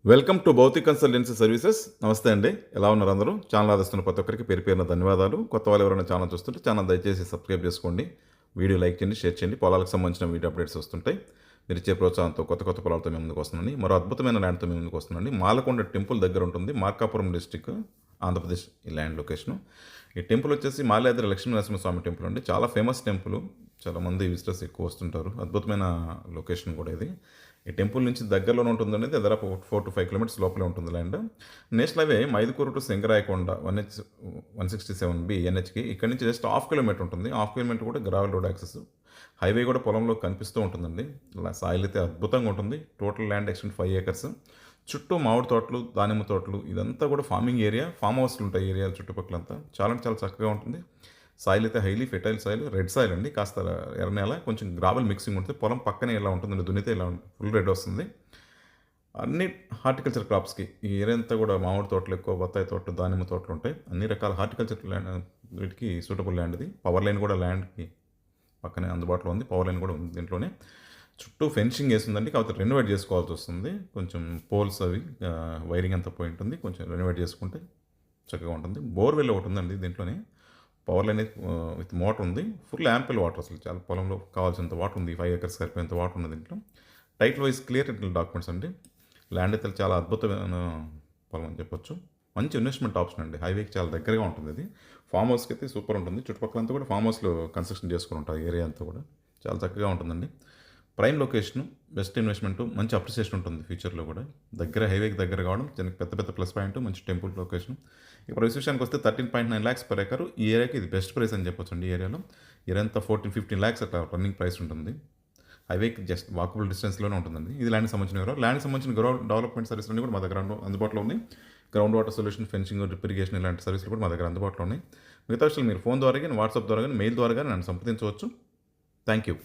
Welcome to Bhautik consultancy services. నమస్తే అండి, ఎలా ఉన్నారు అందరూ? ఛానల్ ఆదరిస్తున్న ప్రతి ఒక్కరికి పేరు పేరున ధన్యవాదాలు. కొత్త వాళ్ళు ఎవరైనా ఛానల్ చూస్తుంటే ఛానల్ దయచేసి సబ్స్క్రైబ్ చేసుకోండి, వీడియో లైక్ చేయండి, షేర్ చేయండి. పొలాలకు సంబంధించిన వీడియో అప్డేట్స్ వస్తుంటాయి. మీరు ఇచ్చే ప్రోత్సాహంతో కొత్త కొత్త పొలాలతో మేము ముందుకు వస్తున్నాండి. మరో అద్భుతమైన ల్యాండ్తో మేము ముందుకు వస్తున్నాండి. మాలకొండ టెంపుల్ దగ్గర ఉంటుంది, మార్కాపురం డిస్టిక్, ఆంధ్రప్రదేశ్. ఈ ల్యాండ్ లొకేషను. ఈ టెంపుల్ వచ్చేసి మాల్యాద్రి లక్ష్మీ నరసింహస్వామి టెంపుల్ అండి. చాలా ఫేమస్ టెంపుల్, చాలామంది విజిటర్స్ ఎక్కువ వస్తుంటారు. అద్భుతమైన లొకేషన్ కూడా ఇది. ఈ టెంపుల్ నుంచి దగ్గరలోనే ఉంటుంది అనేది దాదాపు 4 to 5 కిలోమీటర్స్ లోపలే ఉంటుంది land. National highway Mydukur to Singarayakonda 167B ఎన్హెచ్కి ఇక్కడ నుంచి జస్ట్ హాఫ్ కిలోమీటర్ ఉంటుంది. హాఫ్ కిలోమీటర్ కూడా గ్రావెల్ రోడ్ యాక్సెస్. హైవే కూడా పొలంలో కనిపిస్తూ ఉంటుందండి. సాయిల్ అయితే అద్భుతంగా ఉంటుంది. Total land extent 5 acres. చుట్టూ మామిడి తోటలు, దానిమ్మ తోటలు, ఇదంతా కూడా ఫార్మింగ్ ఏరియా. ఫామ్ హౌస్లు ఉంటాయి ఏరియా చుట్టుపక్కలంతా. చాలా చాలా చక్కగా ఉంటుంది. సాయిల్ అయితే highly fertile soil, red soil అండి. కాస్త ఎర్ర నేల, కొంచెం గ్రావెల్ మిక్సింగ్ ఉంటుంది. పొలం పక్కనే ఇలా ఉంటుందండి, దున్నితే ఇలా ఫుల్ రెడ్ వస్తుంది. అన్ని హార్టికల్చర్ క్రాప్స్కి ఈ ఏరియా అంతా కూడా మామిడి తోటలు ఎక్కువ, బత్తాయి తోటలు, దానిమ్మ తోటలు ఉంటాయి. అన్ని రకాల హార్టికల్చర్ ల్యాండ్ వీటికి సూటబుల్ ల్యాండ్ ఇది. పవర్ లైన్ కూడా ల్యాండ్కి పక్కనే అందుబాటులో ఉంది. పవర్ లైన్ కూడా ఉంది దీంట్లోనే. చుట్టూ ఫెన్సింగ్ వేసిందండి, కాకపోతే రెనోవేట్ చేసుకోవాల్సి వస్తుంది. కొంచెం పోల్స్ అవి వైరింగ్ అంతా పోయి ఉంటుంది. కొంచెం రెనోవేట్ చేసుకుంటే చక్కగా ఉంటుంది. బోర్వెల్ ఒకటి ఉందండి దీంట్లోనే. పవర్ లైన్ విత్ మోటార్ ఉంది. ఫుల్ యాంపిల్ వాటర్, అసలు చాలా పొలంలో కావాల్సినంత వాటర్ ఉంది. 5 acres సరిపోయేంత వాటర్ ఉంది దీంట్లో. Title wise clear title documents అండి. ల్యాండ్ అయితే చాలా అద్భుతమైన పొలం అని చెప్పొచ్చు. మంచి ఇన్వెస్ట్మెంట్ ఆప్షన్ అండి. హైవేకి చాలా దగ్గరగా ఉంటుంది ఇది. ఫామ్ హౌస్కి అయితే సూపర్ ఉంటుంది. చుట్టుపక్కలంతా కూడా ఫామ్ హౌస్లో కన్స్ట్రక్షన్ చేసుకుని ఉంటారు. ఏరియా అంతా కూడా చాలా చక్కగా ఉంటుందండి. ప్రైమ్ లొకేషన్, బెస్ట్ ఇన్వెస్ట్మెంట్, మంచి అప్రిసియేషన్ ఉంటుంది ఫ్యూచర్లో కూడా. దగ్గర, హైవేకి దగ్గర కావడం దానికి పెద్ద పెద్ద ప్లస్ పాయింట్. మంచి టెంపుల్ లొకేషన్. ఇక ప్రైస్ విషయానికి వస్తే 13.9 lakhs per acre. ఈ ఏరియాకి ఇది బెస్ట్ ప్రైస్ అని చెప్పొచ్చు అండి. ఈ ఏరియాలో ఏరియా అంతా 14-15 lakhs అట్లా రన్నింగ్ ప్రైస్ ఉంటుంది. హైవేకి జస్ట్ వాకబుల్ డిస్టెన్స్లోనే ఉంటుందండి. ఇది ల్యాండ్కి సంబంధించిన వివరాలు. ల్యాండ్కి సంబంధించిన డెవలప్మెంట్ సర్వీసులు అన్నీ కూడా మా దగ్గర అందుబాటులో ఉన్నాయి. Ground water solution, fencing, drip irrigation ఇలాంటి సర్వీసులు కూడా మా దగ్గర అందుబాటులో ఉన్నాయి. మిగతా విషయాలు మీరు ఫోన్ ద్వారా కానీ, వాట్సాప్ ద్వారా కానీ, మెయిల్ ద్వారా కానీ నన్ను సంప్రదించవచ్చు. Thank you.